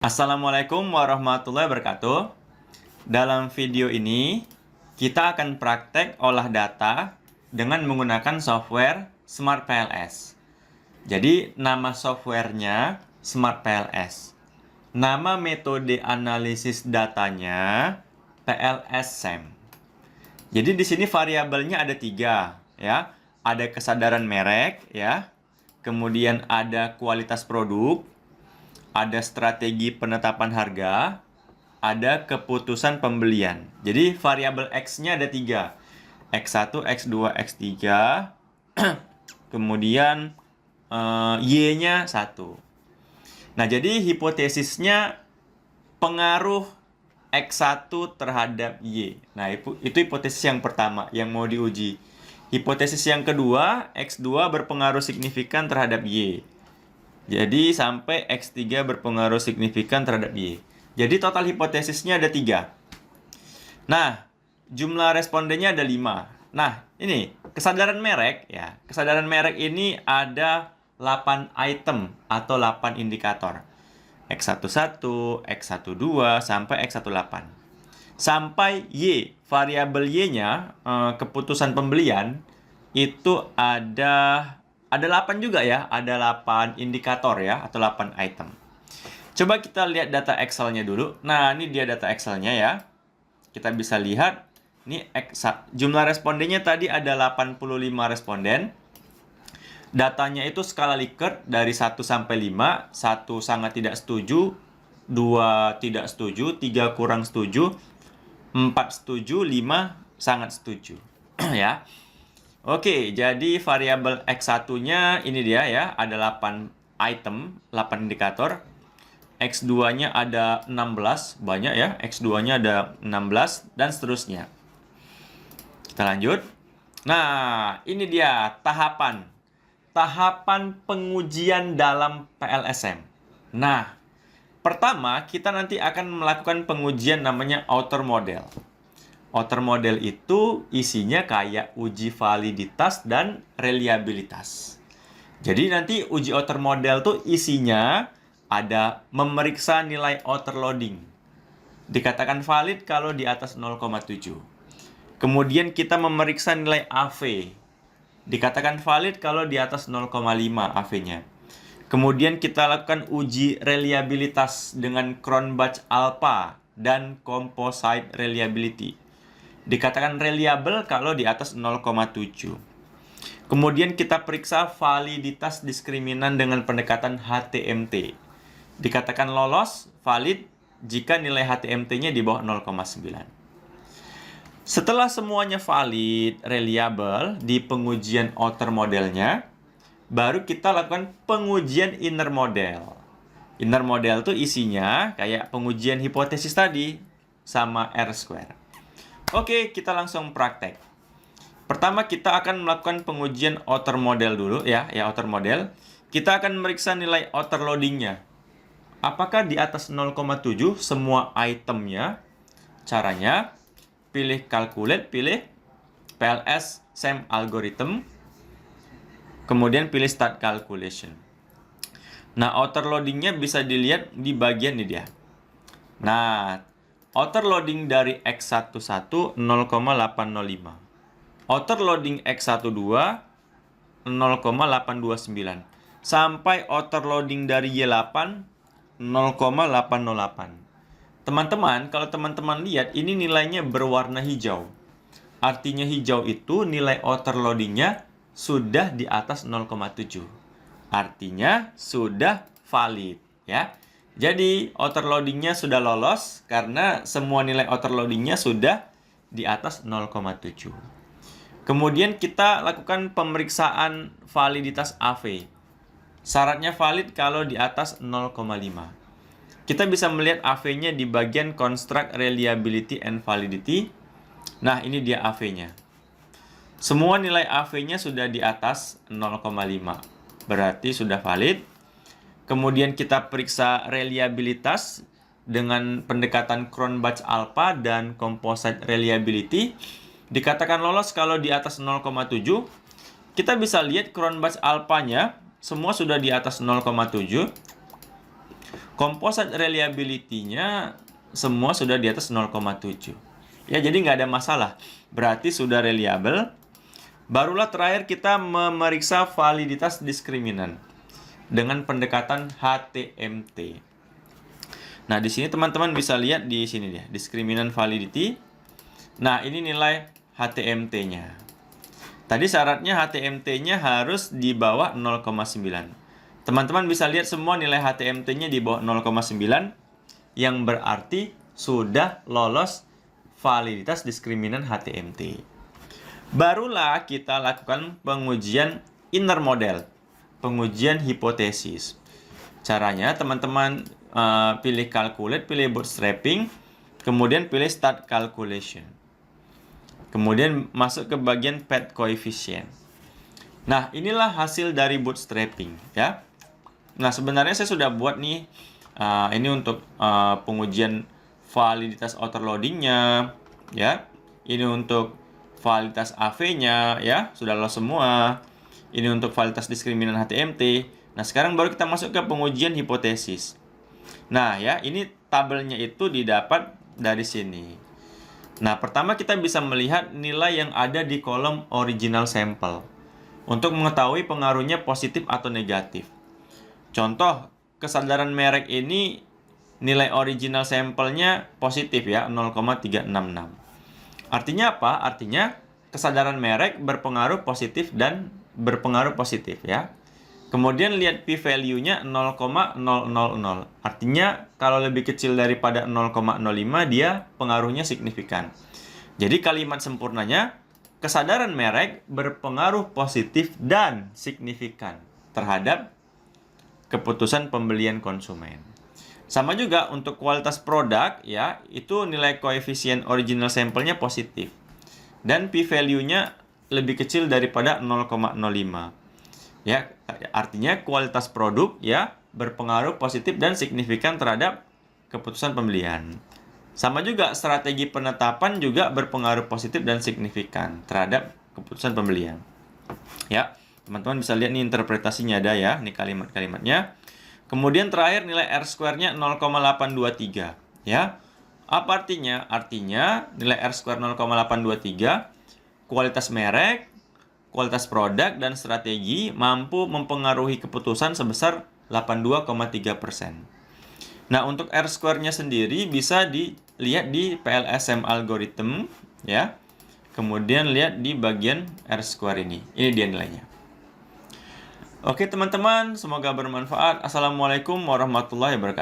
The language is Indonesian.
Assalamualaikum warahmatullahi wabarakatuh. Dalam video ini, kita akan praktek olah data dengan menggunakan software Smart PLS. Jadi, nama softwarenya Smart PLS. Nama metode analisis datanya PLS SEM. Jadi, di sini variabelnya ada 3, ya. Ada kesadaran merek, ya. Kemudian ada kualitas produk, ada strategi penetapan harga, ada keputusan pembelian. Jadi variabel X-nya ada 3. X1, X2, X3. Kemudian Y-nya 1. Nah, jadi hipotesisnya pengaruh X1 terhadap Y. Nah, itu hipotesis yang pertama yang mau diuji. Hipotesis yang kedua, X2 berpengaruh signifikan terhadap Y. Jadi sampai X3 berpengaruh signifikan terhadap Y. Jadi total hipotesisnya ada 3. Nah, jumlah respondennya ada 5. Nah, ini kesadaran merek, ya. Kesadaran merek ini ada 8 item atau 8 indikator. X11, X12 sampai X18. Sampai Y, variabel Y-nya, keputusan pembelian itu ada 8 juga, ya. Ada 8 indikator, ya, atau 8 item. Coba kita lihat data Excel-nya dulu. Nah, ini dia data Excel-nya, ya. Kita bisa lihat, ini jumlah respondennya tadi ada 85 responden. Datanya itu skala Likert dari 1 sampai 5. 1 sangat tidak setuju, 2 tidak setuju, 3 kurang setuju, 4 setuju, 5 sangat setuju. Ya. Oke, jadi variabel X1-nya ini dia, ya, ada 8 item, 8 indikator. X2-nya ada 16, banyak, ya. X2-nya ada 16 dan seterusnya. Kita lanjut. Nah, ini dia tahapan pengujian dalam PLSM. Nah, pertama kita nanti akan melakukan pengujian namanya outer model. Outer model itu isinya kayak uji validitas dan reliabilitas. Jadi nanti uji outer model tuh isinya ada memeriksa nilai outer loading. Dikatakan valid kalau di atas 0,7. Kemudian kita memeriksa nilai AV. Dikatakan valid kalau di atas 0,5 AV-nya. Kemudian kita lakukan uji reliabilitas dengan Cronbach Alpha dan Composite Reliability. Dikatakan reliable kalau di atas 0,7. Kemudian kita periksa validitas diskriminan dengan pendekatan HTMT. Dikatakan lolos, valid, jika nilai HTMT-nya di bawah 0,9. Setelah semuanya valid, reliable di pengujian outer modelnya, baru kita lakukan pengujian inner model. Inner model itu isinya kayak pengujian hipotesis tadi sama R-square. Oke, kita langsung praktek. Pertama kita akan melakukan pengujian outer model dulu, ya outer model. Kita akan meriksa nilai outer loading-nya. Apakah di atas 0,7 semua itemnya? Caranya, pilih calculate, pilih PLS SEM algorithm, kemudian pilih start calculation. Nah, outer loading-nya bisa dilihat di bagian ini dia. Nah, outer loading dari X11 0,805. Outer loading X12 0,829. Sampai outer loading dari Y8 0,808. Teman-teman, kalau teman-teman lihat ini nilainya berwarna hijau. Artinya hijau itu nilai outer loading-nya sudah di atas 0,7. Artinya sudah valid, ya. Jadi outer loading-nya sudah lolos karena semua nilai outer loading-nya sudah di atas 0,7. Kemudian kita lakukan pemeriksaan validitas AV. Syaratnya valid kalau di atas 0,5. Kita bisa melihat AV-nya di bagian Construct Reliability and Validity. Nah, ini dia AV-nya. Semua nilai AV-nya sudah di atas 0,5. Berarti sudah valid. Kemudian kita periksa reliabilitas dengan pendekatan Cronbach Alpha dan Composite Reliability. Dikatakan lolos kalau di atas 0,7. Kita bisa lihat Cronbach Alpha-nya semua sudah di atas 0,7. Composite reliability-nya semua sudah di atas 0,7. Ya, jadi nggak ada masalah. Berarti sudah reliable. Barulah terakhir kita memeriksa validitas diskriminan dengan pendekatan HTMT. Nah, di sini teman-teman bisa lihat di sini ya, diskriminan validity. Nah, ini nilai HTMT-nya. Tadi syaratnya HTMT-nya harus di bawah 0,9. Teman-teman bisa lihat semua nilai HTMT-nya di bawah 0,9, yang berarti sudah lolos validitas diskriminan HTMT. Barulah kita lakukan pengujian inner model, pengujian hipotesis. Caranya teman-teman pilih calculate, pilih bootstrapping, kemudian pilih start calculation. Kemudian masuk ke bagian path coefficient. Nah, inilah hasil dari bootstrapping ya. Nah, sebenarnya saya sudah buat nih, ini untuk pengujian validitas outer loading-nya ya. Ini untuk validitas AV-nya ya, sudah lolos semua. Ini untuk validitas diskriminan HTMT. Nah, sekarang baru kita masuk ke pengujian hipotesis. Nah, ya, ini tabelnya itu didapat dari sini. Nah, pertama kita bisa melihat nilai yang ada di kolom original sampel untuk mengetahui pengaruhnya positif atau negatif. Contoh, kesadaran merek ini nilai original sampelnya positif ya, 0,366. Artinya apa? Artinya kesadaran merek berpengaruh positif dan berpengaruh positif ya. Kemudian lihat p-value-nya 0,000. Artinya kalau lebih kecil daripada 0,05 dia pengaruhnya signifikan. Jadi kalimat sempurnanya, kesadaran merek berpengaruh positif dan signifikan terhadap keputusan pembelian konsumen. Sama juga untuk kualitas produk ya, itu nilai koefisien original sampelnya positif. Dan p-value-nya lebih kecil daripada 0,05. Ya, artinya kualitas produk ya berpengaruh positif dan signifikan terhadap keputusan pembelian. Sama juga strategi penetapan juga berpengaruh positif dan signifikan terhadap keputusan pembelian. Ya, teman-teman bisa lihat nih interpretasinya ada ya, ini kalimat-kalimatnya. Kemudian terakhir nilai R-square-nya 0,823 ya. Apa artinya? Artinya nilai R-square 0,823, kualitas merek, kualitas produk, dan strategi mampu mempengaruhi keputusan sebesar 82,3%. Nah, untuk R-square-nya sendiri bisa dilihat di PLSM algorithm ya. Kemudian lihat di bagian R-square ini. Ini dia nilainya. Oke teman-teman, semoga bermanfaat. Assalamualaikum warahmatullahi wabarakatuh.